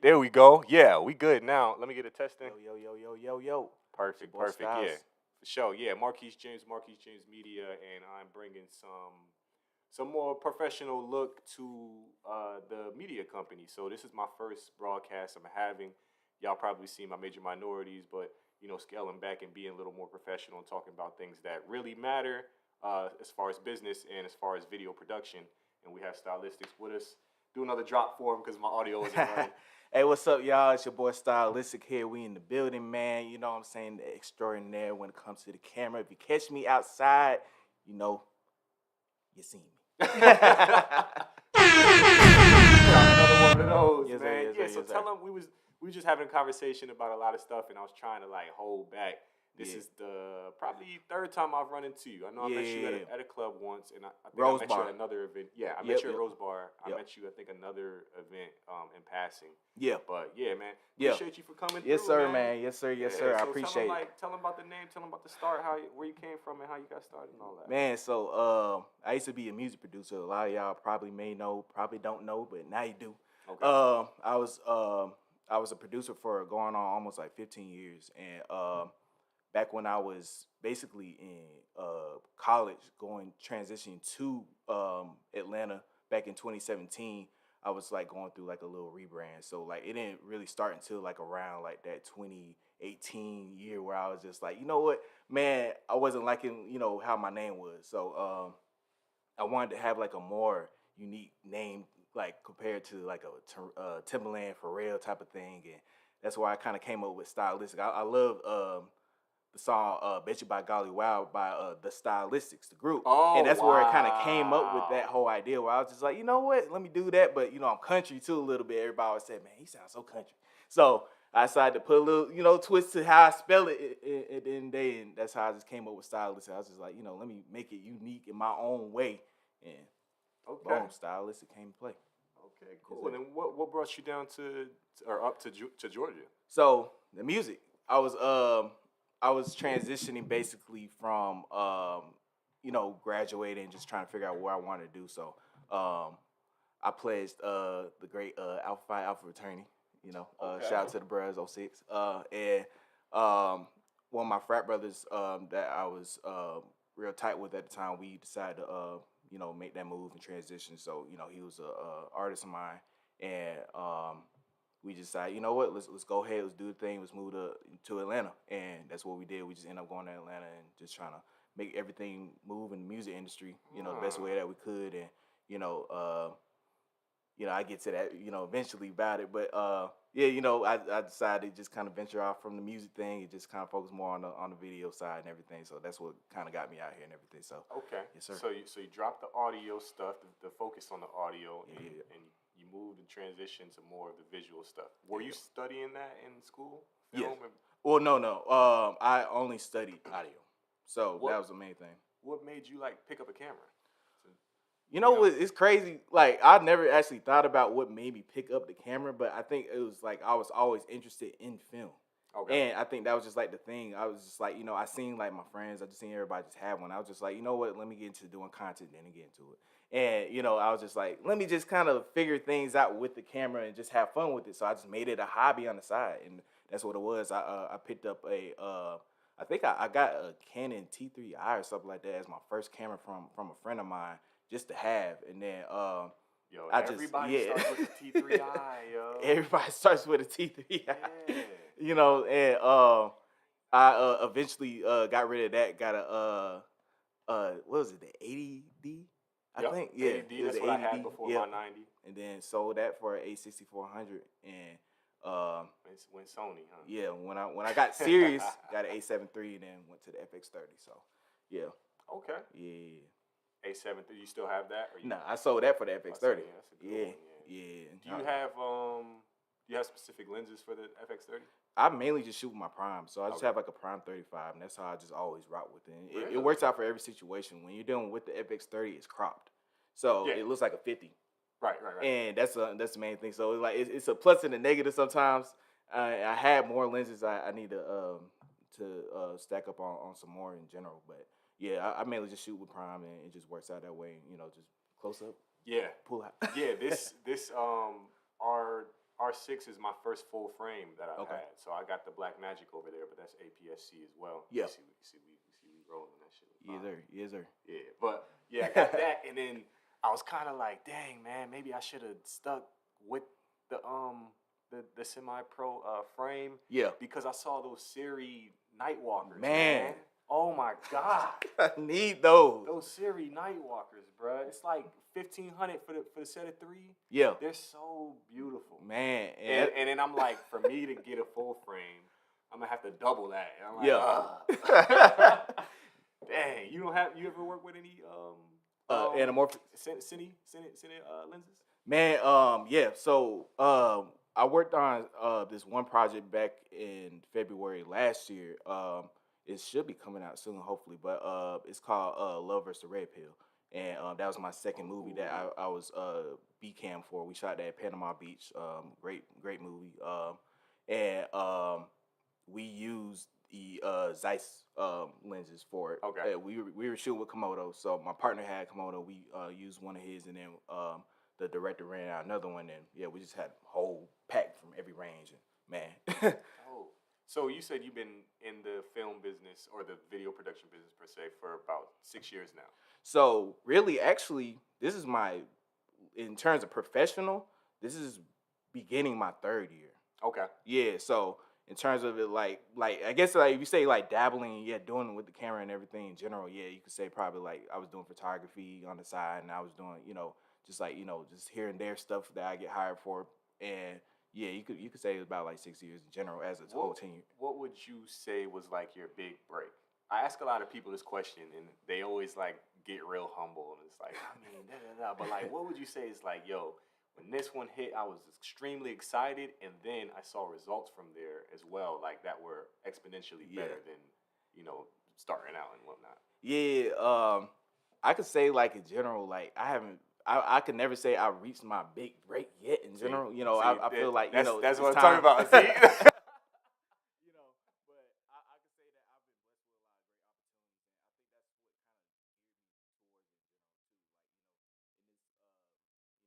There we go. Yeah, we good now. Let me get a testing. Yo. Perfect. Styles. Yeah, for sure. Yeah, Marquise James Media, and I'm bringing some more professional look to the media company. So this is my first broadcast I'm having. Y'all probably see my major minorities, but scaling back and being a little more professional and talking about things that really matter as far as business and as far as video production. And we have Styalistics with us. Do another drop for him because my audio isn't running. Hey, what's up, y'all? It's your boy Styalistic here. We in the building, man. You know what I'm saying? The extraordinaire when it comes to the camera. If you catch me outside, you see me. Another one of those, Yes, man. sir, yes, So sir. tell him we was just having a conversation about a lot of stuff, and I was trying to hold back. This Yeah. is the probably third time I've run into you. I know I met you at a club once, and I think Rose I met Bar. you at another event. Yeah, I met you at Yep. Rose Bar. I Yep. met you, I think, another event in passing. Yeah. But yeah, man. Yeah. Appreciate you for coming Yes, through, sir, man. man. Yes, sir. Yes, Yeah, sir. I so appreciate it. Tell them about the name. Tell them about the start. Where you came from and how you got started and all that. Man, so I used to be a music producer. A lot of y'all probably may know, probably don't know, but now you do. Okay. I was a producer for going on almost like 15 years, and back when I was basically in college, transitioning to Atlanta back in 2017, I was like going through like a little rebrand. So like it didn't really start until like around like that 2018 year where I was just like, you know what, man, I wasn't liking how my name was. So I wanted to have like a more unique name, like compared to like a Timberland Pharrell type of thing, and that's why I kind of came up with Stylistic. I love the song "Bet You by Golly Wow" by the Styalistics, the group, and that's where it kind of came up with that whole idea. Where I was just like, you know what, let me do that. But I'm country too a little bit. Everybody always said, man, he sounds so country. So I decided to put a little twist to how I spell it at the end of the day, and that's how I just came up with Stylistic. I was just like, let me make it unique in my own way, and boom, Stylistic came to play. Okay, cool. And then what brought you down up to Georgia? So the music, I was transitioning basically from graduating and just trying to figure out what I wanted to do. So I pledged the great Alpha Phi Alpha fraternity. Shout out to the Bros 06. And one of my frat brothers that I was real tight with at the time, we decided to make that move and transition. So he was a artist of mine, and we just decided, you know what, let's go ahead, let's do the thing, let's move to Atlanta, and that's what we did. We just ended up going to Atlanta and just trying to make everything move in the music industry, the best way that we could, and I get to that, eventually about it, but I decided to just kind of venture off from the music thing and just kind of focus more on the video side and everything. So that's what kind of got me out here and everything. So okay, yes, sir. So you dropped the audio stuff, the focus on the audio, and you moved and transitioned to more of the visual stuff. Were you studying that in school? Yes. Well, no. I only studied audio, so that was the main thing. What made you pick up a camera? It's crazy. Like, I never actually thought about what made me pick up the camera, but I think it was like I was always interested in film. Okay. And I think that was just like the thing. I was just like, I seen like my friends, I just seen everybody just have one. I was just like, you know what, let me get into doing content then get into it. And, I was just like, let me just kind of figure things out with the camera and just have fun with it. So I just made it a hobby on the side. And that's what it was. I picked up I think I got a Canon T3i or something like that as my first camera from a friend of mine, just to have. And then everybody starts with a T3i, yo. Everybody starts with a T3i. Yeah. And I eventually got rid of that. Got a what was it, the 80D? I think. Yeah, 80D, that's what I had before my 90. And then sold that for an A6400, and went Sony, huh? Yeah, when I got serious, got an A7 III, and then went to the FX30. So yeah. Okay. Yeah. A7 III, you still have that? Nah, I sold that for the FX30. That's a good one, yeah. Do you have specific lenses for the FX30? I mainly just shoot with my prime, so I just have like a prime 35, and that's how I just always rock with it. Really? It works out for every situation. When you're dealing with the FX30, it's cropped, so it looks like a 50. Right. And that's the main thing. So it's a plus and a negative sometimes. I had more lenses. I need to stack up on some more in general, but yeah, I mainly just shoot with prime, and it just works out that way. Just close up. Yeah. Pull out. Yeah. This our R6 is my first full frame that I've Okay. had. So I got the Black Magic over there, but that's APS-C as well. Yeah. We rolling that shit. Yes, sir. Yes, sir. Yeah, but yeah, I got that, and then I was kind of like, dang man, maybe I should have stuck with the semi-pro frame. Yeah. Because I saw those Siri Nightwalkers. Man. Oh my god. I need those. Those Siri Nightwalkers, bruh. It's like $1,500 for the set of 3. Yeah. They're so beautiful. Man. And then I'm like, for me to get a full frame, I'm gonna have to double that. And I'm like, yeah. Dang, you ever work with any anamorphic cine lenses? Man, yeah. So I worked on this one project back in February last year. It should be coming out soon, hopefully. But it's called Love vs. the Red Pill, and that was my second movie that I was B cam for. We shot that at Panama Beach. Great movie. And we used the Zeiss lenses for it. Okay. We were shooting with Komodo, so my partner had Komodo. We used one of his, and then the director ran out another one, and yeah, we just had a whole pack from every range. And man. Oh, so you said you've been in the film business or the video production business per se for about 6 years now. So really, actually, this is in terms of professional, this is beginning my 3rd year. Okay. Yeah. So in terms of it, like I guess like if you say like dabbling, yeah, doing it with the camera and everything in general, yeah, you could say probably like I was doing photography on the side, and I was doing just like just here and there stuff that I get hired for, and yeah, you could say it was about like 6 years in general as a whole tenure. What would you say was like your big break? I ask a lot of people this question, and they always like get real humble, and it's like, I mean, but like, what would you say is like, yo, when this one hit, I was extremely excited, and then I saw results from there as well, like that were exponentially better than starting out and whatnot. Yeah, I could say like in general, like I could never say I reached my big break yet. In general, I feel like that's it's what I'm time. talking about. See? But I could say that I've been blessed with a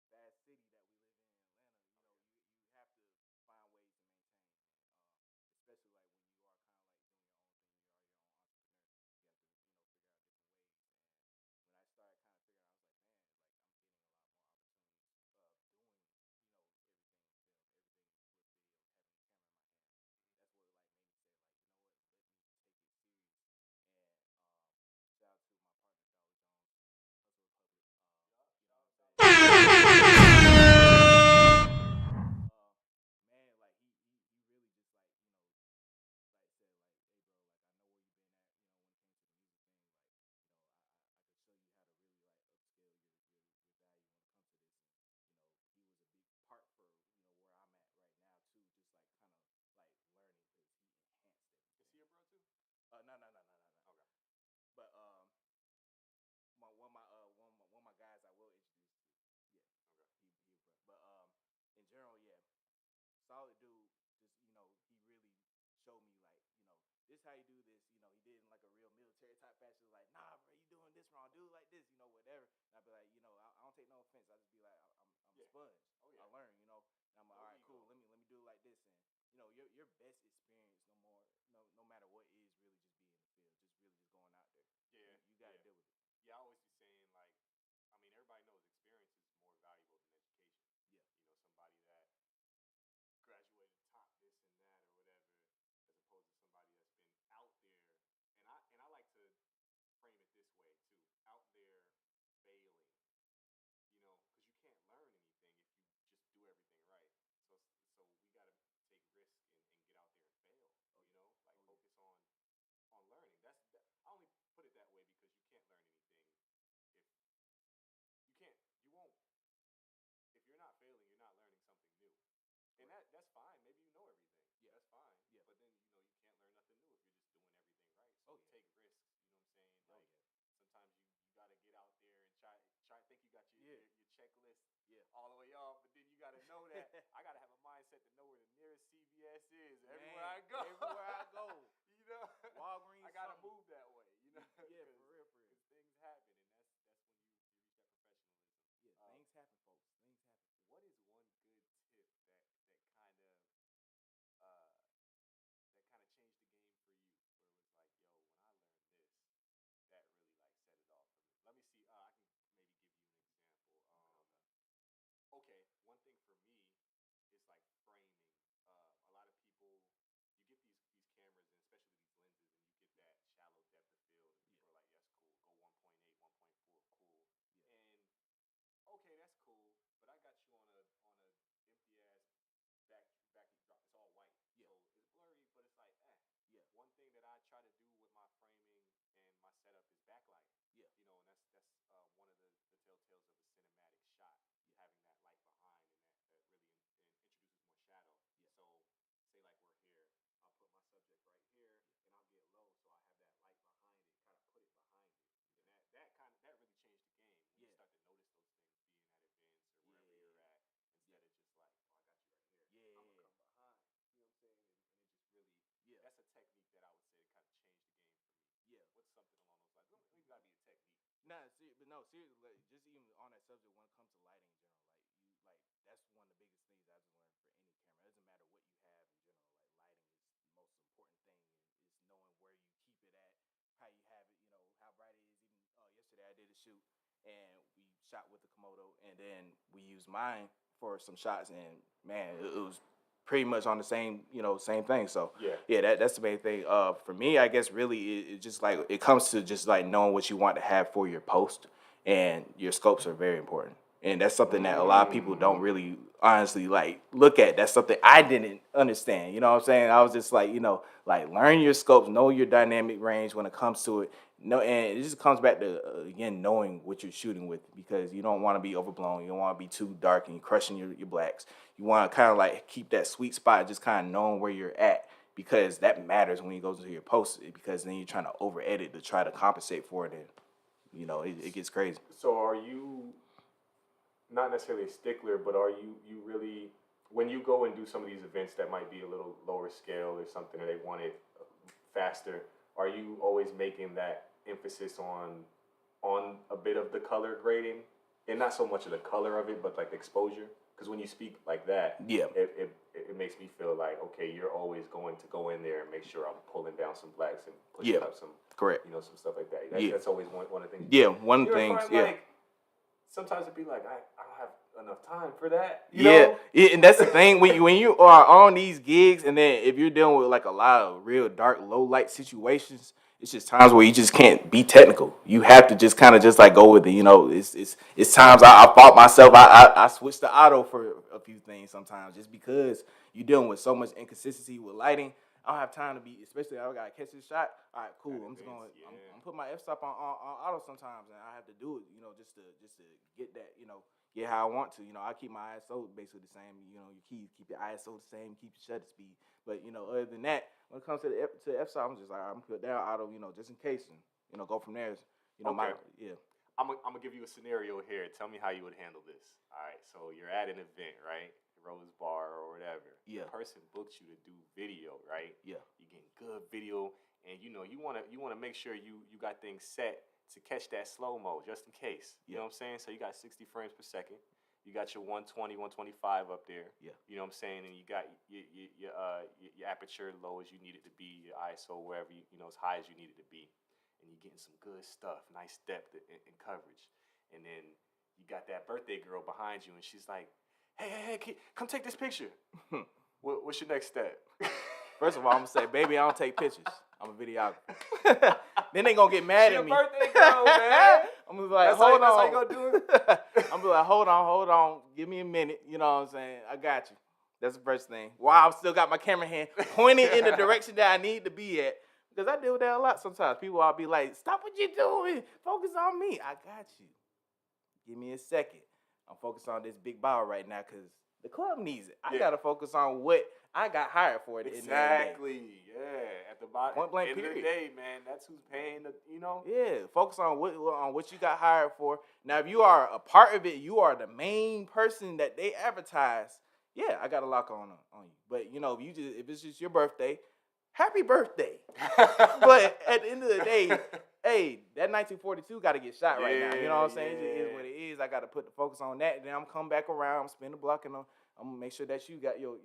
lot of great opportunities, and I think that's what kind of geared me towards it. In this fast city that we live in, Atlanta, you have to find ways to maintain, especially like when you are kind of like doing your own thing, you are your own entrepreneur. You have to figure out different ways. And when I started kind of figuring out, I was like, man, like I'm getting a lot more opportunities of doing everything film, everything solid dude. Just he really showed me like this how you do this. He did in like a real military type fashion. Like, nah, bro, you doing this wrong. Do it like this. Whatever. And I'd be like, I don't take no offense. I just be like, I'm a sponge. Oh, yeah. I learn. And I'm like, all right, cool. Let me do it like this. And your best experience, no matter what, is really just being in the field. Just really just going out there. Yeah, you got to deal with it. Yeah, I always be saying like, I mean, everybody knows experience is more valuable than education. Yeah. Somebody that graduated top this and that or whatever, as opposed to somebody that's been out there. And I like to frame it this way too: out there failing. Because you can't learn anything if you just do everything right. So we got to take risk and get out there and fail. Focus on learning. I only put it that way because you can't learn anything if you can't you won't if you're not failing, you're not learning something new. And that's fine. Maybe you know everything. Yeah. That's fine. Yeah. But then you can't learn nothing new if you're just doing everything right. So take risks, you know what I'm saying? Sometimes you gotta get out there and try think you got your checklist all the way off, but then you gotta know that I gotta have a mindset to know where the nearest CVS is everywhere I go. Walgreens. I gotta move that way, Yeah, for real. Because things happen, and that's when you reach that professionalism. Yeah, things happen, folks. Things happen. What is one good tip that You know, and that's one of the telltales of a cinematic shot, Yeah. having that light behind, and that really introduces more shadow. Yeah. So, say like we're here, I'll put my subject right here, Yeah. and I'll get low, so I have that light behind it, kind of put it behind it, and Okay. that really changed the game when you Yeah. start to notice those things being at events or wherever Yeah. you're at, Yeah. instead of just like, oh, I got you right here, I'm gonna Yeah. come behind. You know what I'm saying? And it just really, Yeah. that's a technique that I would say kind of changed the game for me. Yeah. What's something along those lines? It ain't gotta be a technique. Nah, but no, seriously, like, just even on that subject, when it comes to lighting in general, like that's one of the biggest things I just learned for any camera. It doesn't matter what you have in general. Like lighting is the most important thing, and it's knowing where you keep it at, how you have it, how bright it is. Even yesterday, I did a shoot, and we shot with the Komodo, and then we used mine for some shots, and man, it was pretty much on the same thing. So Yeah. yeah, that's the main thing. For me, I guess really it just like it comes to just like knowing what you want to have for your post, and your scopes are very important. And that's something that a lot of people don't really honestly like look at. That's something I didn't understand. You know what I'm saying? I was just like, like learn your scopes, know your dynamic range when it comes to it. No, and it just comes back to again knowing what you're shooting with, because you don't want to be overblown. You don't want to be too dark and crushing your blacks. You want to kind of like keep that sweet spot, just kind of knowing where you're at, because that matters when you go into your post. Because then you're trying to over edit to try to compensate for it, and it gets crazy. So are you not necessarily a stickler, but are you really, when you go and do some of these events that might be a little lower scale or something, and they want it faster, are you always making that emphasis on a bit of the color grading, and not so much of the color of it, but like the exposure? Because when you speak like that, Yeah. it makes me feel like, okay, you're always going to go in there and make sure I'm pulling down some blacks and pushing Yeah. up some, Correct. some stuff like that. Yeah. That's always one of the things. Yeah, one You ever thing. find Yeah. like sometimes it'd be like I don't have enough time for that. You Yeah, know? and that's the thing when you are on these gigs, and then if you're dealing with like a lot of real dark, low light situations, it's just times where you just can't be technical. You have to just kind of just like go with it. It's times I fought myself. I switched to auto for a few things sometimes, just because you're dealing with so much inconsistency with lighting. I don't have time to be, especially I gotta catch this shot. All right, cool. I'm just going. I'm putting my f stop on auto sometimes, and I have to do it. Just to get that. Get how I want to. I keep my ISO basically the same. Your keys, keep your ISO the same, keep your shutter speed. But other than that, when it comes to the F stop, I'm just like I'm put down auto. Just in case, and go from there. Okay. Yeah. I'm gonna give you a scenario here. Tell me how you would handle this. All right. So you're at an event, right? Rose Bar or whatever. Yeah. The person booked you to do video, right? Yeah. You're getting good video, and you wanna make sure you got things set to catch that slow mo just in case. You know what I'm saying? So you got 60 frames per second. You got your 120, 125 up there. Yeah. You know what I'm saying? And you got your aperture low as you need it to be, your ISO wherever as high as you need it to be, and you're getting some good stuff, nice depth and coverage. And then you got that birthday girl behind you, and she's like, hey, come take this picture. What's your next step? First of all, I'm gonna say, baby, I don't take pictures. I'm a videographer. Then they gonna get mad at me. Birthday girl, man. I'm gonna be like, That's hold on. how you gonna do it? I'm gonna be like, hold on. Give me a minute. You know what I'm saying? I got you. That's the first thing. Wow, I've still got my camera hand pointed in the direction that I need to be at. Because I deal with that a lot sometimes. People will be like, stop what you're doing. Focus on me. I got you. Give me a second. I'm focused on this big ball right now because the club needs it. I gotta focus on what I got hired for. Exactly. Yeah. At the bottom, point blank end period. of the day, man, that's who's paying the. Yeah. Focus on what you got hired for. Now, if you are a part of it, you are the main person that they advertise. Yeah, I got a lock on you. But if it's just your birthday, happy birthday. But at the end of the day, hey, that 1942 got to get shot right now. You know what I'm saying? It just is what it is. I got to put the focus on that. Then I'm come back around, spin the block, and I'm gonna make sure that you got your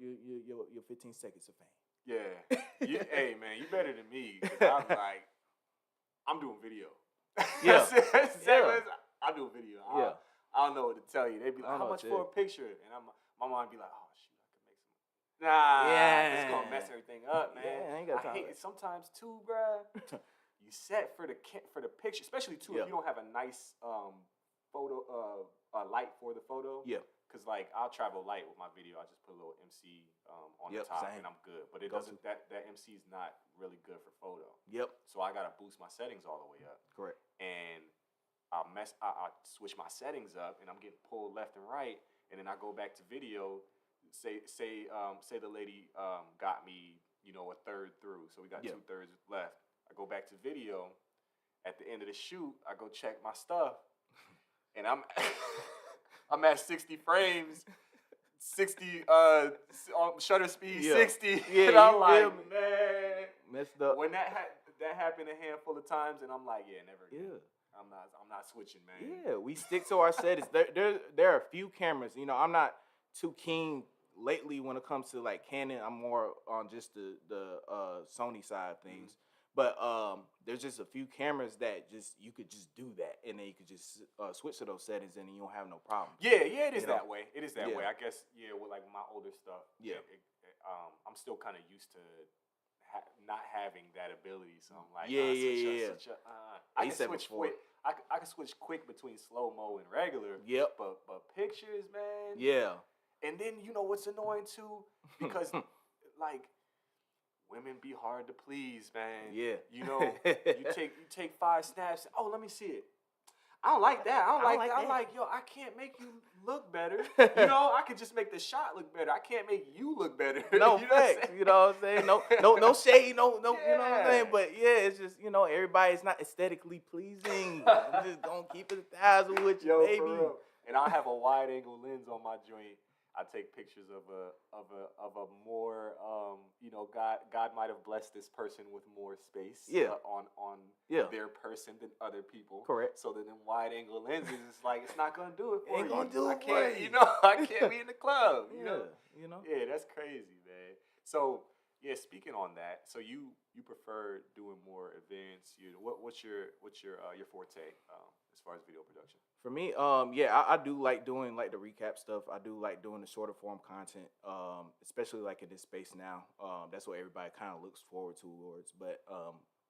15 seconds of fame. Yeah. Hey, man, you better than me. 'Cause I'm doing video. Yeah. I'm doing video. Yeah. I don't know what to tell you. They'd be like, how much for a picture? And my mom would be like, oh, shoot, I could make some. Nah, it's going to mess everything up, man. Yeah, I ain't got time. I hate it sometimes, too, bruh. You set for the picture, especially, too, if you don't have a nice photo light for the photo. Yeah. Because, I'll travel light with my video. I just put a little MC on the top, and I'm good. But it doesn't. That MC is not really good for photo. Yep. So I gotta boost my settings all the way up. Correct. And I switch my settings up, and I'm getting pulled left and right, and then I go back to video. Say the lady got me, a third through, so we got 2/3 left. I go back to video. At the end of the shoot, I go check my stuff, and I'm I'm at 60 frames, 60 shutter speed 60. Yeah, and I'm like, man, messed up. When that happened a handful of times, and I'm like, yeah, never again. Yeah. I'm not switching, man. Yeah, we stick to our settings. There are a few cameras. I'm not too keen lately when it comes to like Canon. I'm more on just the Sony side of things. Mm-hmm. But there's just a few cameras that you could just do that, and then you could just switch to those settings, and then you don't have no problem. Yeah, it is that way. It is that way. I guess, with like my older stuff. Yeah. I'm still kind of used to not having that ability, so I'm like, I can switch quick. I can switch quick between slow mo and regular. Yep. But pictures, man. Yeah. And then what's annoying too, because like women be hard to please, man. Yeah. You take 5 snaps. Oh, let me see it. I don't like that. I don't like that. I'm like, yo, I can't make you look better. I could just make the shot look better. I can't make you look better. No facts. You know what I'm saying? No shade. No. Yeah. You know what I'm saying? But yeah, it's just everybody's not aesthetically pleasing. I'm just gonna keep it 1,000 with you, baby. For real. And I have a wide angle lens on my joint. I take pictures of a more God might have blessed this person with more space on their person than other people. Correct. So then wide angle lenses, it's like it's not gonna do it for Ain't you. gonna do it. I can't be in the club. Yeah, that's crazy, man. So speaking on that, so you prefer doing more events. What's your forte as far as video production? For me, I do like doing like the recap stuff. I do like doing the shorter form content, especially like in this space now. That's what everybody kind of looks forward towards. But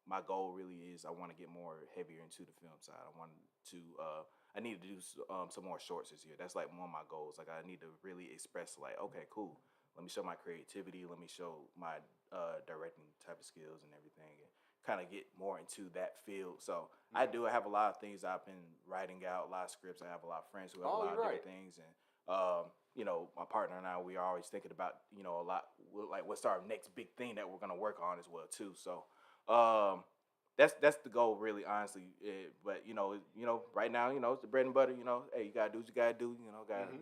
my goal really is I want to get more heavier into the film side. I need to do some more shorts this year. That's like one of my goals. Like I need to really express like, okay, cool. Let me show my creativity. Let me show my directing type of skills and everything. And kind of get more into that field. So I have a lot of things I've been writing out, a lot of scripts. I have a lot of friends who have a lot of different things. And, my partner and I, we are always thinking about, a lot, like what's our next big thing that we're going to work on as well, too. So that's the goal, really, honestly. But, right now, it's the bread and butter, hey, you got to do what you got to do.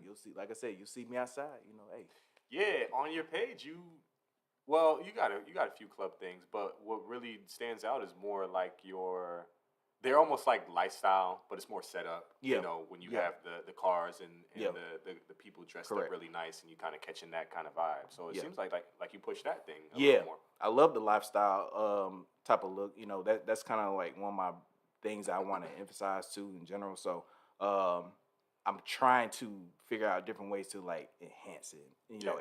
You'll see, like I said, you'll see me outside, hey. Yeah, on your page, you got a few club things, but what really stands out is more like they're almost like lifestyle, but it's more set up. Yeah. When you have the cars and the people dressed up really nice, and you kind of catching that kind of vibe. So it seems like you push that thing a little more. I love the lifestyle type of look. That's kind of like one of my things I want to emphasize too in general. So I'm trying to figure out different ways to like enhance it.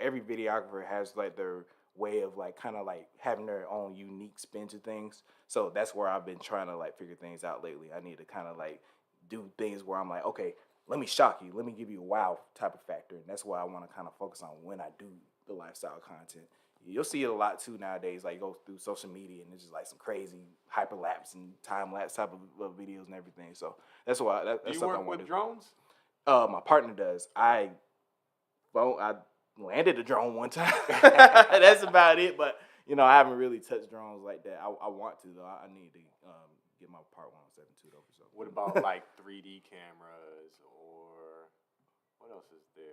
Every videographer has like their way of like kind of like having their own unique spin to things. So that's where I've been trying to like figure things out lately. I need to kind of like do things where I'm like, okay, let me shock you. Let me give you a wow type of factor. And that's why I want to kind of focus on when I do the lifestyle content. You'll see it a lot too nowadays. Like you go through social media and it's just like some crazy hyperlapse and time lapse type of videos and everything. So that's why that's do you something work I want with to drones? My partner does. I landed a drone one time. That's about it. But I haven't really touched drones like that. I want to though. I need to get my Part 107 too though. For sure. What about like 3D cameras, or what else is there?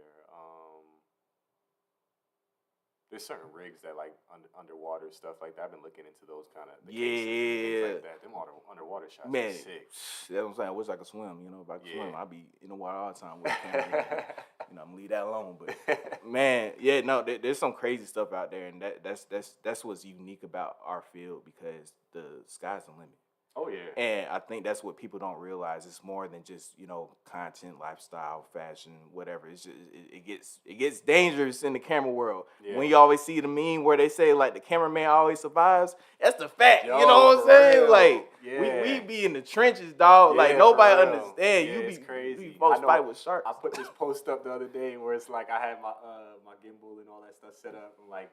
There's certain rigs that like underwater stuff like that. I've been looking into those kind of cases and things like that. Them underwater shots are sick. That's what I'm saying. I wish I could swim. If I could swim, I'd be in the water all the time with a camera. I'm gonna leave that alone. But man, there's some crazy stuff out there, and that's what's unique about our field, because the sky's the limit. Oh yeah. And I think that's what people don't realize. It's more than just content, lifestyle, fashion, whatever. It's just it gets dangerous in the camera world. Yeah. When you always see the meme where they say like the cameraman always survives, that's the fact. You know what I'm saying? Real. Like we be in the trenches, dog. Yeah, like nobody understand. Yeah, you crazy. Folks fight with sharks. I put this post up the other day where it's like I had my my gimbal and all that stuff set up, and like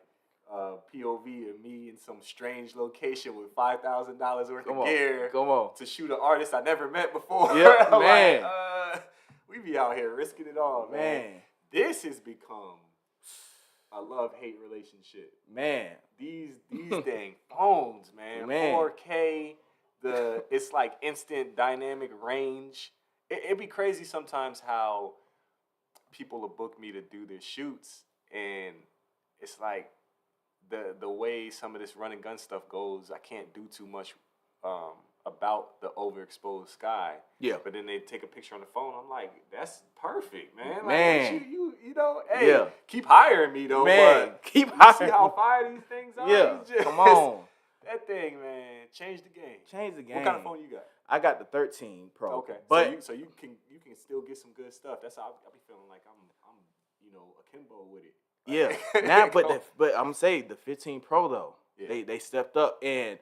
POV of me in some strange location with $5,000 worth Come of on. gear Come on. to shoot an artist I never met before. Yep, I'm man. like, we be out here risking it all, man. This has become a love-hate relationship. Man. These dang phones, man. 4K, it's like instant dynamic range. It'd be crazy sometimes how people will book me to do their shoots, and it's like the way some of this run and gun stuff goes, I can't do too much about the overexposed sky. Yeah. But then they take a picture on the phone. I'm like, that's perfect, man. Man. Like, you know, hey, keep hiring me though. Man, but keep you hiring. See how fire these things are? Yeah. Come on. That thing, man, change the game. Change the game. What kind of phone you got? I got the 13 Pro. Okay, but so you can still get some good stuff. That's how I be feeling like I'm akimbo with it. Yeah, but I'm saying the 15 Pro though, they stepped up, and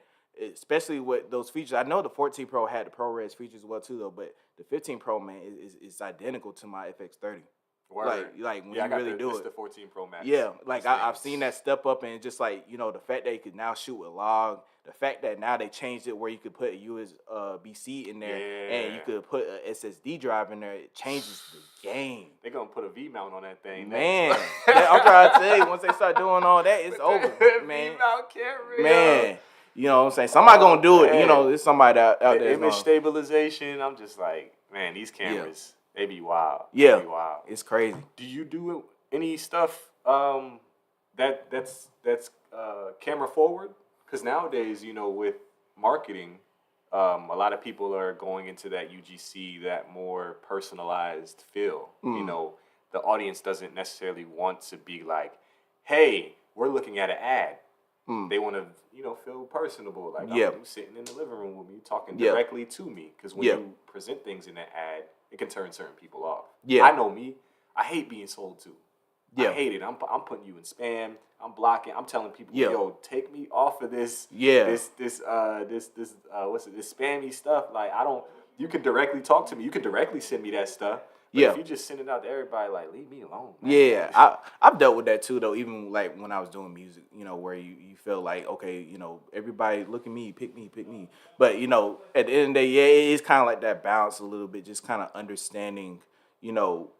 especially with those features. I know the 14 Pro had the ProRes features as well too though, but the 15 Pro, man, is identical to my FX30. Word. Like when you really do it's it. the 14 Pro Max. Yeah, like I've seen that step up, and just like, you know, the fact that you could now shoot with log, the fact that now they changed it where you could put a USB-C in there, and you could put a SSD drive in there. It changes the game. They're gonna put a V mount on that thing, man. I'm trying to tell you, once they start doing all that, it's over, man. V mount camera, man. You know what I'm saying? Somebody gonna do it. You know, there's somebody out there. Image stabilization. I'm just like, man, these cameras. They be wild. Yeah, they be wild. It's crazy. Do you do any stuff that's camera forward? Because nowadays, you know, with marketing, a lot of people are going into that UGC, that more personalized feel. You know, the audience doesn't necessarily want to be like, hey, we're looking at an ad. They want to, you know, feel personable. Like, I'm sitting in the living room with me, talking directly to me. Because when you present things in an ad, it can turn certain people off. Yeah. I know me. I hate being sold to. I hate it. I'm putting you in spam. I'm blocking. I'm telling people, yo, take me off of this. This what's it? This spammy stuff. Like, you can directly talk to me. You can directly send me that stuff. But if you just send it out to everybody, like, leave me alone, man. Yeah, I've dealt with that too, though. Even like when I was doing music, you know, where you feel like, okay, you know, everybody look at me, pick me. But, you know, at the end of the day, it is kind of like that balance a little bit, just kind of understanding, you know,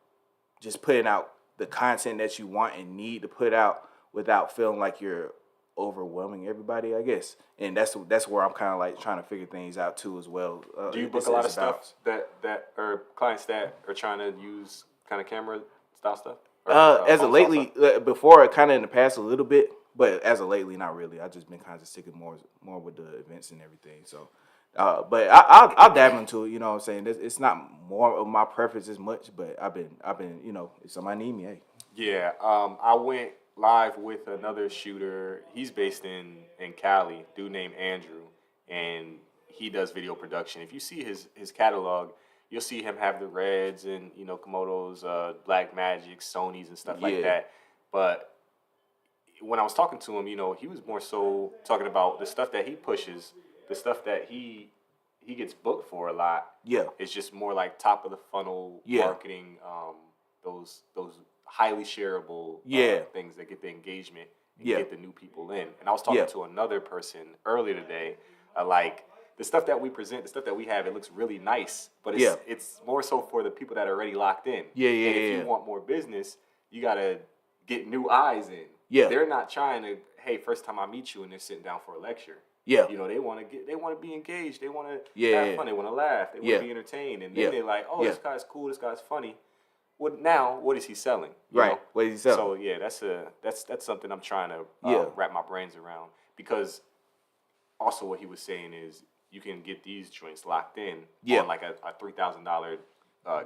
just putting out the content that you want and need to put out without feeling like you're overwhelming everybody, I guess. And that's where I'm kind of like trying to figure things out too as well. Do you book a lot of stuff that are clients that are trying to use kind of camera style stuff? As of lately, before, kind of in the past a little bit, but as of lately, not really. I've just been kind of sticking more with the events and everything. So, but I'll dabble into it. You know what I'm saying? It's not more of my preference as much, but I've been, you know, if somebody need me, hey. Yeah, I went live with another shooter. He's based in Cali, dude named Andrew, and he does video production. If you see his catalog, you'll see him have the Reds and, you know, Komodos, Black Magic, Sonys and stuff like that. But when I was talking to him, you know, he was more so talking about the stuff that he pushes, the stuff that he gets booked for a lot. Yeah, it's just more like top of the funnel marketing. Those highly shareable things that get the engagement and get the new people in. And I was talking to another person earlier today, like the stuff that we present, the stuff that we have, it looks really nice, but it's more so for the people that are already locked in. And if you want more business, you got to get new eyes in. Yeah. They're not trying to, hey, first time I meet you and they're sitting down for a lecture. Yeah. You know, they want to be engaged. They want to have fun. They want to laugh. They want to be entertained. And then they're like, oh, this guy's cool. This guy's funny. What is he selling? You know? What is he selling? So that's something I'm trying to wrap my brains around, because also what he was saying is you can get these joints locked in on like a $3,000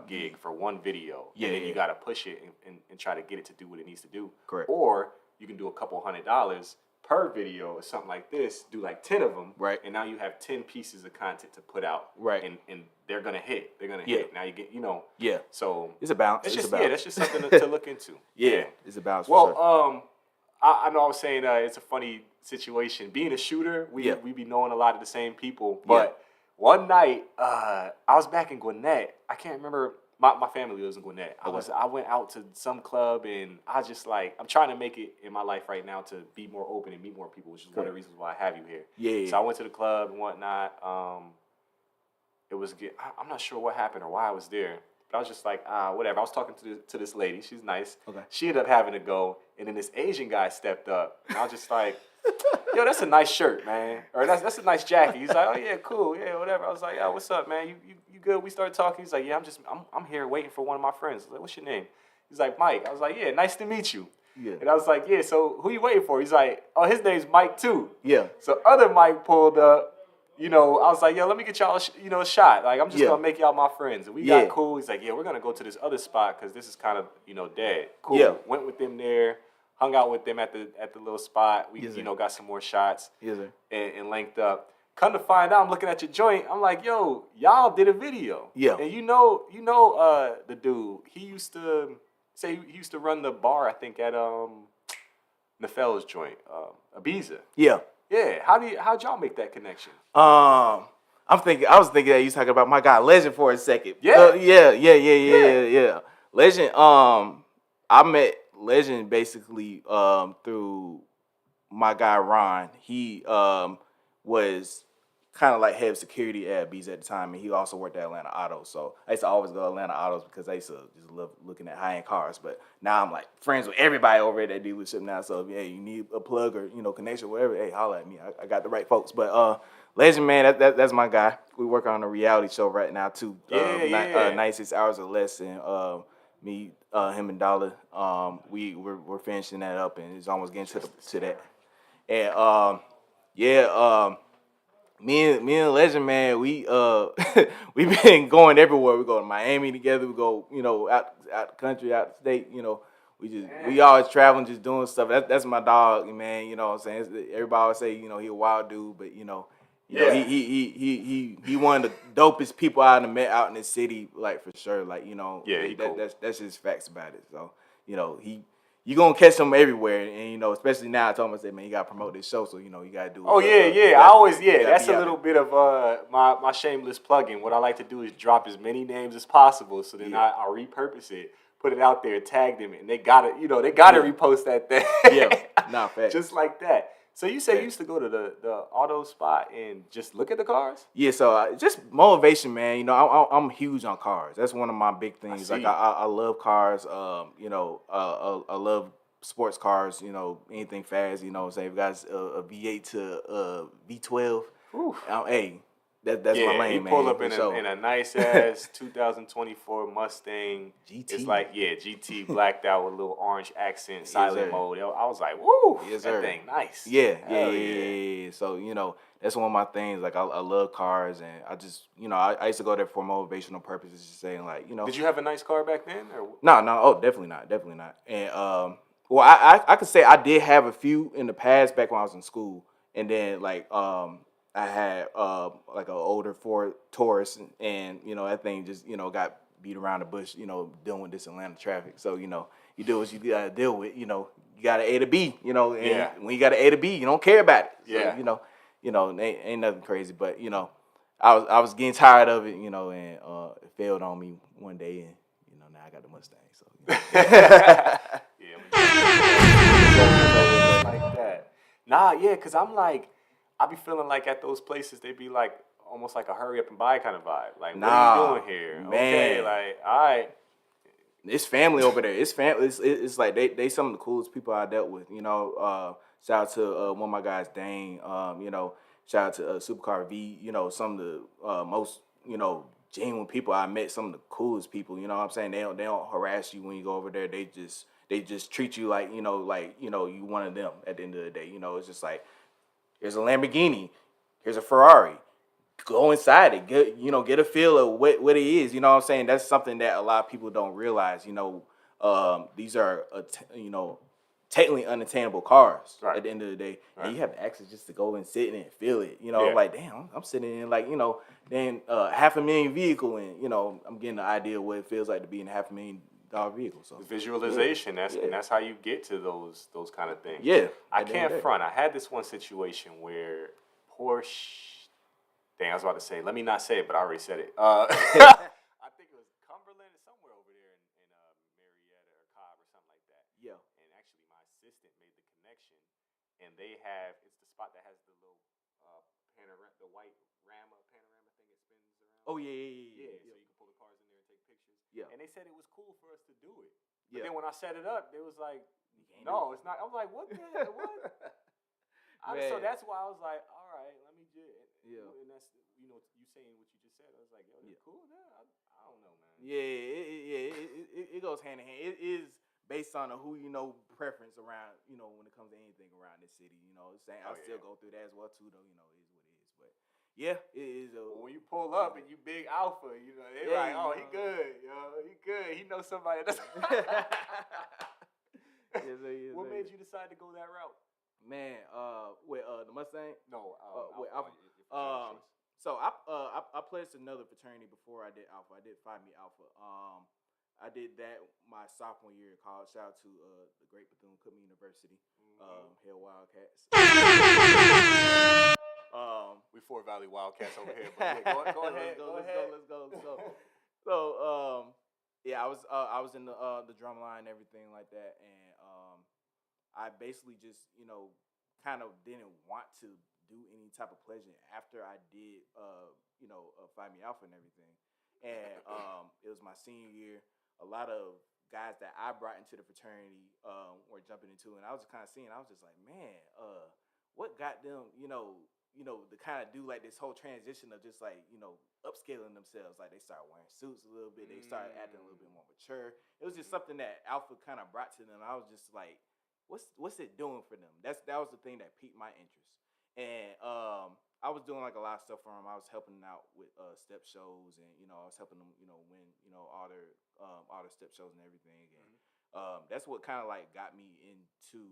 gig for one video, and then you got to push it and try to get it to do what it needs to do. Correct. Or you can do a couple $100 per video or something like this, do like 10 of them, and now you have 10 pieces of content to put out, and they're gonna hit. They're gonna hit. Now you get, you know. Yeah. So it's a balance. That's just something to look into. It's a balance. Well, sure. I know I was saying it's a funny situation. Being a shooter, we be knowing a lot of the same people. But one night, I was back in Gwinnett. I can't remember My family lives in Gwinnett. I went out to some club and I just like I'm trying to make it in my life right now to be more open and meet more people, which is one of the reasons why I have you here. Yeah. So I went to the club and whatnot. It was good. I'm not sure what happened or why I was there, but I was just like whatever. I was talking to this lady. She's nice. Okay. She ended up having to go, and then this Asian guy stepped up, and I was just like. Yo, that's a nice shirt, man. Or that's a nice jacket. He's like, oh yeah, cool, yeah, whatever. I was like, yo, what's up, man? You good? We started talking. He's like, yeah, I'm here waiting for one of my friends. I was like, what's your name? He's like, Mike. I was like, yeah, nice to meet you. Yeah. And I was like, yeah, so who you waiting for? He's like, oh, his name's Mike too. Yeah. So other Mike pulled up. I was like, yo, let me get y'all, a shot. Like, I'm just gonna make y'all my friends. And we got cool. He's like, yeah, we're gonna go to this other spot because this is kind of, dead. Cool. Yeah. Went with them there. Hung out with them at the little spot. We, got some more shots. Yes, sir. And linked up. Come to find out, I'm looking at your joint. I'm like, yo, y'all did a video. Yeah. And the dude. He used to run the bar, I think, at Nafel's joint, Ibiza. Yeah. Yeah. How'd y'all make that connection? I was thinking that you was talking about my guy Legend for a second. Yeah. Yeah. Legend. I met Legend basically through my guy Ron. He was kind of like head of security at B's at the time, and he also worked at Atlanta Autos. So I used to always go to Atlanta Autos because I used to just love looking at high-end cars. But now I'm like friends with everybody over at that dealership now. So if you need a plug or connection, or whatever, hey, holla at me. I got the right folks. But Legend, man, that's my guy. We work on a reality show right now too. 96 Hours or Less, and me, him and Dollar, we're finishing that up, and it's almost getting to that. And me and Legend, man, we we've been going everywhere. We go to Miami together. We go, out the country, out the state. We always traveling, just doing stuff. That's my dog, man. You know what I'm saying? Everybody always say, he a wild dude, but he one of the dopest people I ever met out in the city, like for sure. Like cool. That's just facts about it. So you gonna catch him everywhere, and especially now. I told him, I said, man, you gotta promote this show, so you gotta do. That's a little bit of my shameless plug-in. What I like to do is drop as many names as possible, so then I repurpose it, put it out there, tag them, and they gotta repost that thing. Fact. Just like that. So you say you used to go to the auto spot and just look at the cars? Yeah, so just motivation, man. I'm huge on cars. That's one of my big things. I love cars. I love sports cars. Anything fast. Say if guys a V8 to a V12. Hey, that's my lane, man. He pulled up in a nice ass 2024 Mustang. GT. It's like GT blacked out with a little orange accent, silent mode. I was like, woo, that thing nice. Yeah. So that's one of my things. Like I love cars, and I just I used to go there for motivational purposes, just saying like Did you have a nice car back then? Or? No. Oh, definitely not. And well, I could say I did have a few in the past back when I was in school, and then I had like an older Ford Taurus, and that thing just got beat around the bush, dealing with this Atlanta traffic. So you do what you gotta deal with. You got an A to B. And when you got an A to B, you don't care about it. So, ain't nothing crazy. But I was getting tired of it. And it failed on me one day, and now I got the Mustang. So like that. Nah, cause I'm like. I be feeling like at those places they be like almost like a hurry up and buy kind of vibe. Like, what are you doing here? Man. Okay, like, all right. It's family over there. It's family. It's like they some of the coolest people I dealt with. Shout out to one of my guys, Dane. Shout out to Supercar V. Some of the most genuine people I met. Some of the coolest people. You know what I'm saying? They don't harass you when you go over there. They just treat you like you one of them. At the end of the day, it's just like. Here's a Lamborghini. Here's a Ferrari. Go inside it. Get a feel of what it is. You know what I'm saying? That's something that a lot of people don't realize. These are technically unattainable cars at the end of the day. Right. And you have access just to go and sit in and feel it. Like, damn, I'm sitting in then $500,000 vehicle, and I'm getting the idea of what it feels like to be in a $500,000 vehicle. So visualization, and that's how you get to those kind of things. Yeah. I can't front. I had this one situation where Porsche, I was about to say, let me not say it, but I already said it. I think it was Cumberland or they have it's the spot that has the little the white panorama thing that spins around. Oh yeah. So you can pull the cars in there and take pictures. Yeah. And they said it was cool for us to do it. But Yeah. then when I set it up, it was like, no, it's not. I was like, what the what? So that's why I was like, all right, let me just. Yeah. And that's you saying what you just said. I was like, yo, they're cool. I don't know, man. Yeah, it goes hand in hand. It is based on who preference around when it comes to anything around this city. I still go through that as well too, though. It is what it is. But yeah, it is. Well, when you pull up and you big alpha, they're like, oh, he good, he good. He knows somebody. That's What made you decide to go that route? Man, with the Mustang? No, with Alpha. So I pledged another fraternity before I did Alpha. I did Phi Me Alpha. I did that my sophomore year of college. Shout out to the great Bethune-Cookman University, Hell Wildcats. We Fort Valley Wildcats over here, but yeah, go ahead. Let's go. So yeah, I was in the drum line and everything like that, and I basically just kind of didn't want to do any type of pledging after I did Phi Me Alpha and everything, and it was my senior year. A lot of guys that I brought into the fraternity were jumping into, and I was kind of seeing. I was just like, man, what got them, to kind of do like this whole transition of just like, upscaling themselves. Like they started wearing suits a little bit. They started acting a little bit more mature. It was just something that Alpha kind of brought to them. I was just like, what's it doing for them? That was the thing that piqued my interest. And I was doing like a lot of stuff for them. I was helping them out with step shows, and I was helping them, win, all their step shows and everything. And that's what kind of like got me into,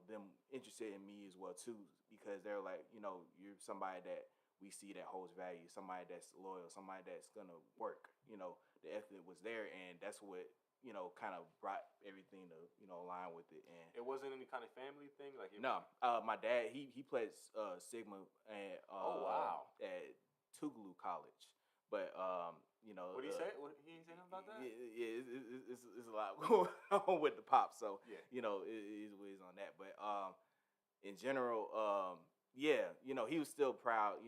them interested in me as well too, because they're like, you're somebody that we see that holds value, somebody that's loyal, somebody that's gonna work. The effort was there, and that's what kind of brought everything to align with it. And it wasn't any kind of family thing, like my dad he played Sigma at at Tougaloo College, but what did he say? He didn't say nothing about that. Yeah, it's a lot going on with the pop, so yeah. It is what it is on that. But in general, he was still proud,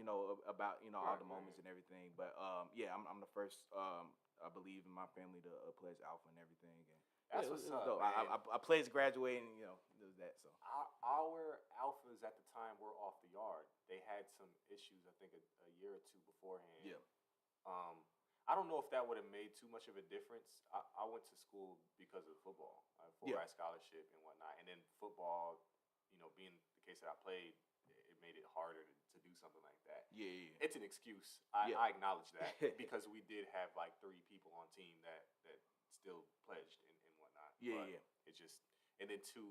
about all the moments and everything. But I'm the first. I believe in my family to pledge Alpha and everything, and that's what's up. I pledged graduating, does that. So our Alphas at the time were off the yard. They had some issues, I think, a year or two beforehand. Yeah. I don't know if that would have made too much of a difference. I went to school because of football, full ride scholarship and whatnot, and then football, being the case that I played, it made it harder to do something like that. Yeah. It's an excuse. I acknowledge that because we did have like 3 people on team that still pledged and whatnot. Yeah. It's just, and then 2,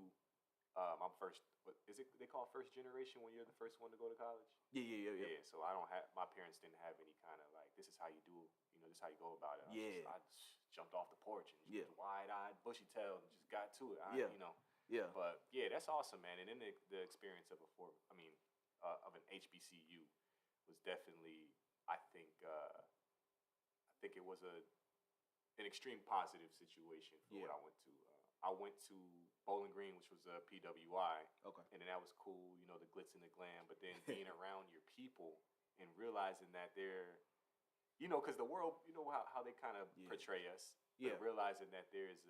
I'm first. What is it? They call first generation when you're the first one to go to college. Yeah. So I don't have. My parents didn't have any kind of like, this is how you do. This is how you go about it. I just jumped off the porch and just wide-eyed, bushy-tailed, and just got to it. Yeah. But yeah, that's awesome, man. And then the experience of of an HBCU was definitely, I think it was an extreme positive situation for what I went to. I went to Bowling Green, which was a PWI. Okay. And then that was cool, the glitz and the glam. But then being around your people and realizing that they're, because the world, how they kind of portray us. Yeah. But realizing that there's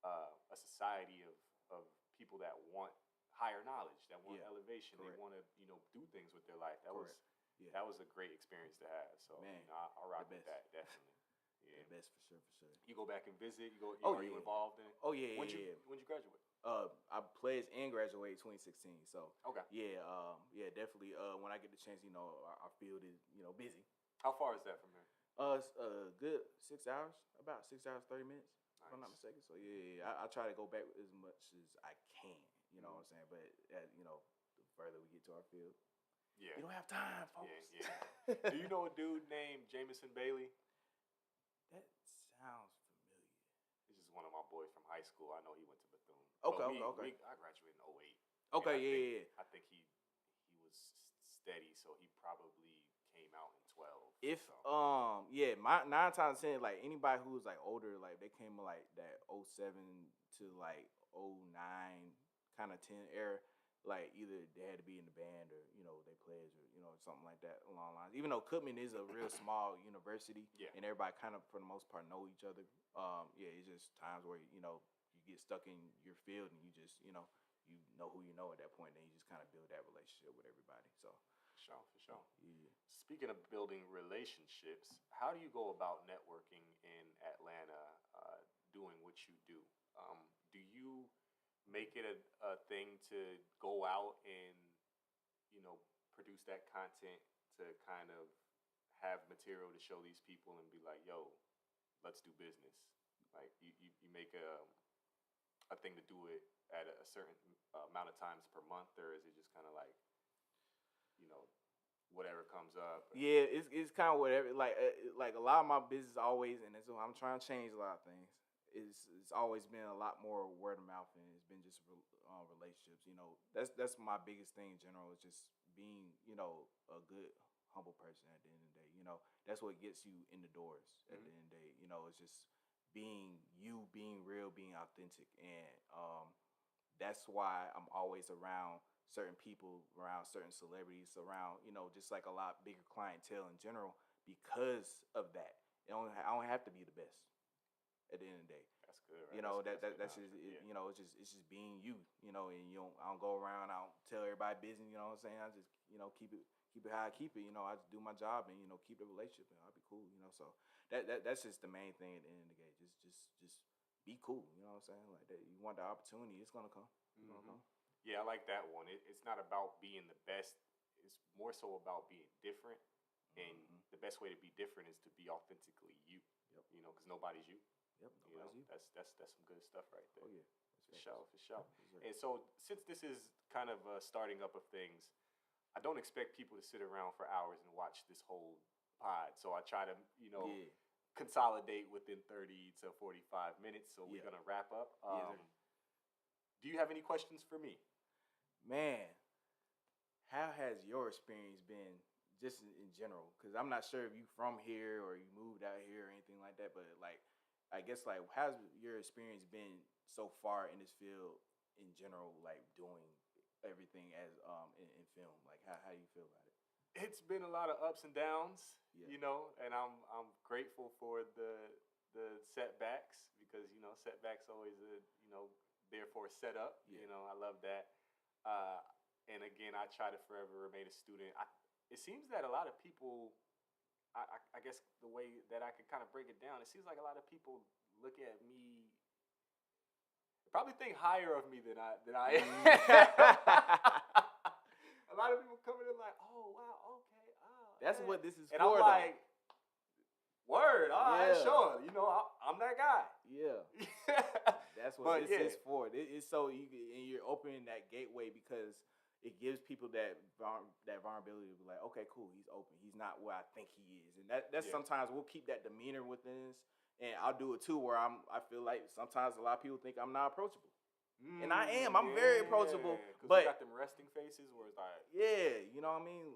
a society of people that want higher knowledge, that want elevation, Correct. They want to, do things with their life. That was a great experience to have. So man, I rock with that definitely. Yeah, the best for sure. You go back and visit. Are you involved in it? Oh yeah. When'd you graduate? I pledged and graduated 2016. So okay. Yeah, definitely. When I get the chance, our field is busy. How far is that from here? It's a good 6 hours, about 6 hours 30 minutes, nice. If I'm not mistaken. So I try to go back as much as I can. You know what I'm saying? But the further we get to our field, you don't have time, folks. Yeah. Do you know a dude named Jamison Bailey? That sounds familiar. This is one of my boys from high school. I know he went to Bethune. Okay. I graduated in 08. Okay, I think he was steady, so he probably came out in 12. If my 9 times 10, like anybody who was like older, like they came in like that 07 to like 09 kind of 10 era, like either they had to be in the band or they pledged or something like that along the lines. Even though Cookman is a real small university, Yeah. and everybody kind of for the most part know each other. It's just times where you get stuck in your field and you just you know who you know at that point, and you just kind of build that relationship with everybody. So For sure. yeah. Speaking of building relationships, how do you go about networking in Atlanta, doing what you do? Do you make it a thing to go out and produce that content to kind of have material to show these people and be like, yo, let's do business? Like you make a thing to do it at a certain amount of times per month, or is it just kind of like, whatever comes up? Yeah, it's kind of whatever. Like a lot of my business always, and I'm trying to change a lot of things. It's always been a lot more word of mouth, and it's been just relationships. That's my biggest thing in general. Is just being a good humble person at the end of the day. That's what gets you in the doors at the end of the day. It's just being you, being real, being authentic, and that's why I'm always around certain people, around certain celebrities, around just like a lot bigger clientele in general because of that. I don't have to be the best at the end of the day. That's good, right? That's just it's just being you, and I don't go around, I don't tell everybody business, you know what I'm saying? I just keep it how I keep it, I just do my job and keep the relationship, and I'll be cool, so that's just the main thing at the end of the day. Just be cool, you know what I'm saying? Like that, you want the opportunity, it's gonna come. Yeah, I like that one. It's not about being the best. It's more so about being different. And the best way to be different is to be authentically you. Yep. Because nobody's you. Yep, nobody's you. That's some good stuff right there. Oh yeah, for sure. Exactly. And so since this is kind of a starting up of things, I don't expect people to sit around for hours and watch this whole pod. So I try to consolidate within 30 to 45 minutes. So we're gonna wrap up. Do you have any questions for me? Man, how has your experience been just in general? Because I'm not sure if you from here or you moved out here or anything like that, but I guess how's your experience been so far in this field in general, like doing everything as in film? Like how do you feel about it? It's been a lot of ups and downs, Yeah. And I'm grateful for the setbacks because setbacks always therefore set up. Yeah. I love that. And again, I try to forever remain a student. It seems that a lot of people, I guess the way that I could kind of break it down, it seems like a lot of people look at me, probably think higher of me than I am. A lot of people come in and like, oh wow, okay, that's what this is and for. I'm like, word, all right, sure, I'm that guy. Yeah. That's what this is for. It's so you're opening that gateway because it gives people that vulnerability to be like, okay, cool, he's open. He's not what I think he is, and that's sometimes we'll keep that demeanor within us, and I'll do it too where I feel like sometimes a lot of people think I'm not approachable, and I am. I'm very approachable, but you got them resting faces where it's like, you know what I mean.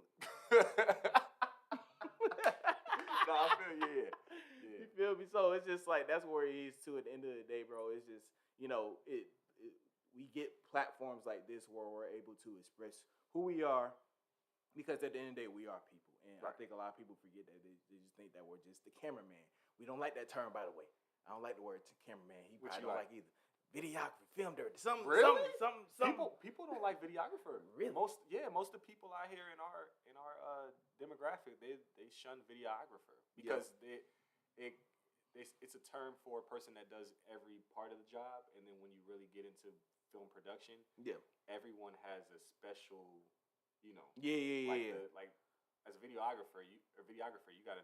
No, I feel you. Yeah. You feel me? So it's just like that's where it is too. At the end of the day, bro, it's just we get platforms like this where we're able to express who we are, because at the end of the day, we are people, and I think a lot of people forget that they just think that we're just the cameraman. We don't like that term, by the way. I don't like the word cameraman. I don't like either. Videographer, film dirty. Something. People don't like videographer. Really? Most of the people out here in our demographic, they shun videographer because it's a term for a person that does every part of the job, and then when you really get into film production, everyone has a special, like as a videographer, you gotta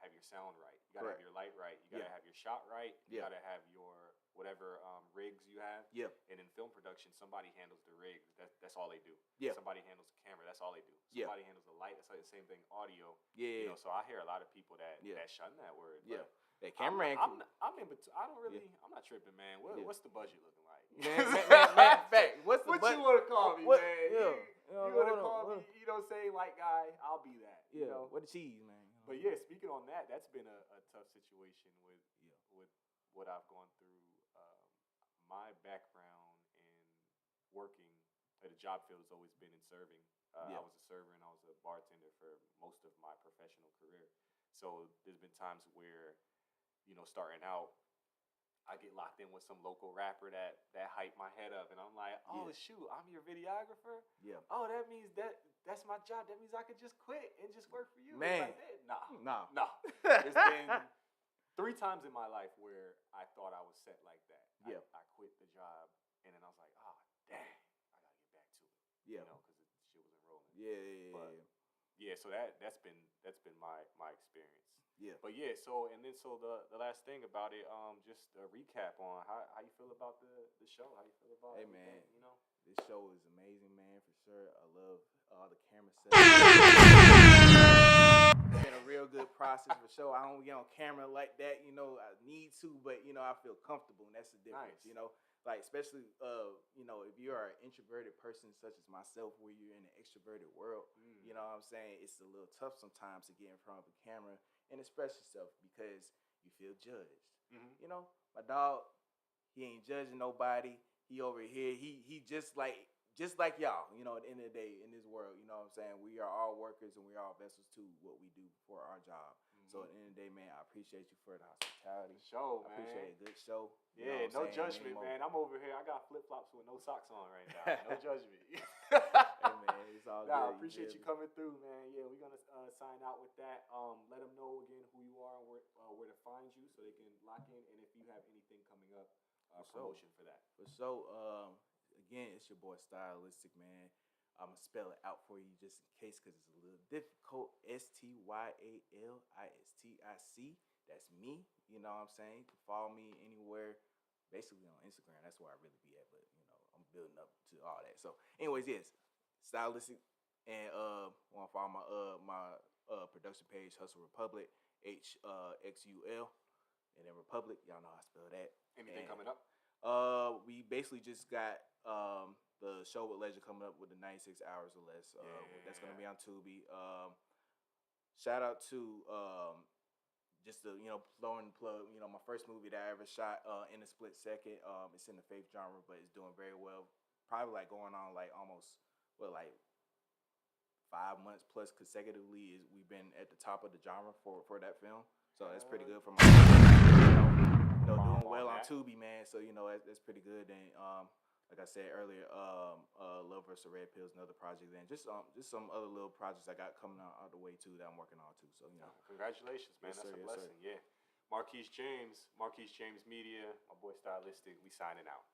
have your sound right, you gotta have your light right, you gotta have your shot right, you gotta have your whatever rigs you have. Yeah. And in film production, somebody handles the rigs. That's all they do. Yeah. Somebody handles the camera. That's all they do. Somebody handles the light. That's like the same thing. Audio. Yeah. So I hear a lot of people that shun that word. Yeah. That cameraman. I'm in between. I don't really. I'm not tripping, man. What's the budget looking like? Man, fact. What you want to call me, man? Yeah. You want to call me? Say light guy. I'll be that. Yeah. What the cheese, man? But yeah, speaking on that, that's been a tough situation with what I've gone through. My background in working the job field has always been in serving. I Yeah. was a server and I was a bartender for most of my professional career. So there's been times where, starting out, I get locked in with some local rapper that hype my head up, and I'm like, oh Yeah. shoot, I'm your videographer. Yeah. Oh, that means that's my job. That means I could just quit and just work for you. Man. Like that. Nah, No. no. There's been 3 times in my life where I thought I was set like that. Yeah. I quit the job, and then I was like, oh dang, I gotta get back to it. Yeah. Because the shit wasn't rolling. Yeah. But yeah, so that's been my experience. Yeah. But yeah, so the last thing about it, just a recap on how you feel about the show, how you feel about Hey, everything, man. This show is amazing, man, for sure. I love all the camera setup. It's been a real good process for sure. I don't get on camera like that, I need to, but I feel comfortable, and that's the difference, Nice. Like especially if you are an introverted person such as myself, where you're in an extroverted world, you know what I'm saying, it's a little tough sometimes to get in front of a camera and express yourself because you feel judged. My dog, he ain't judging nobody. He over here, he just like y'all, at the end of the day in this world, you know what I'm saying? We are all workers and we are all vessels to what we do for our job. So at the end of the day, man, I appreciate you for the hospitality. Show, I man. appreciate a good show. Yeah, no judgment, man. I'm over here. I got flip flops with no socks on right now. No judgment. Hey, man, it's all good. I appreciate you coming through, man. Yeah, we're gonna sign out with that. Let them know again who you are and where to find you, so they can lock in. And if you have anything coming up, promotion for that. So, again, it's your boy Styalistic, man. I'm gonna spell it out for you just in case, because it's a little difficult. STYALISTIC. That's me. You know what I'm saying? You can follow me anywhere, basically on Instagram. That's where I really be at. But I'm building up to all that. So, anyways, yes, Stylistic, and want to follow my production page, Hustle Republic, HXUL, and then Republic. Y'all know how I spell that. Anything coming up? We basically just got the show with Legend coming up with the 96 hours or less. That's gonna be on Tubi. Shout out to just to blowing the plug. My first movie that I ever shot in a split second. It's in the faith genre, but it's doing very well. Probably like going on like almost 5 months plus consecutively. We've been at the top of the genre for that film. So that's pretty good for my doing well on Tubi, man. So that's pretty good. And like I said earlier, Love vs. Red Pills, another project, and just some other little projects I got coming out the way too that I'm working on too. So congratulations, man. Yes, That's sir, a blessing. Yeah. Marquise James Media, my boy Stylistic. We signing out.